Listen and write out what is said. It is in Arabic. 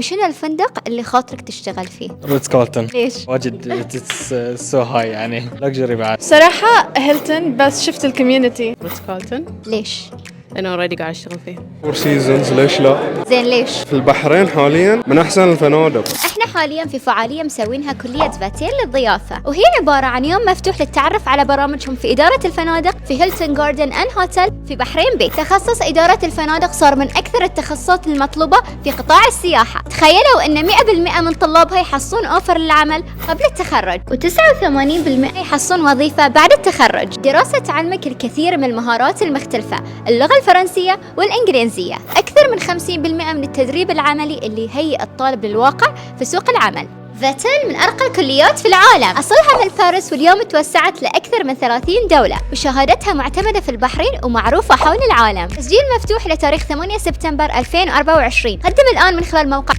وشنو الفندق اللي خاطرك تشتغل فيه؟ روتس كارلتون. ليش؟ واجد سو هاي يعني لكجري بعد. صراحة هيلتون، بس شفت الكوميونتي. روتس كارلتون ليش؟ أنا اوريدي قاعد أشتغل فيه. فور سيزونز ليش لا؟ زين ليش؟ في البحرين حاليا من أحسن الفنادق. احنا حاليا في فعالية مسوينها كلية فاتيل للضيافة، وهي عبارة عن يوم مفتوح للتعرف على برامجهم في إدارة الفنادق في هيلتون جاردن أند هوتيل في بحرين بي. تخصص إدارة الفنادق صار من أكثر التخصصات المطلوبة في قطاع السياحة. تخيلوا أن 100% من طلابها يحصلون أوفر للعمل قبل التخرج، و89% يحصلون وظيفة بعد التخرج. دراسة تعلمك الكثير من المهارات المختلفة، اللغة الفرنسية والإنجليزية. أكثر من 50% من التدريب العملي اللي يهيئ الطالب للواقع في سوق العمل. فاتيل من أرقى الكليات في العالم، أصلها من باريس واليوم توسعت لأكثر من 30 دولة، وشهادتها معتمدة في البحرين ومعروفة حول العالم. تسجيل مفتوح لتاريخ 8 سبتمبر 2024. قدم الآن من خلال موقع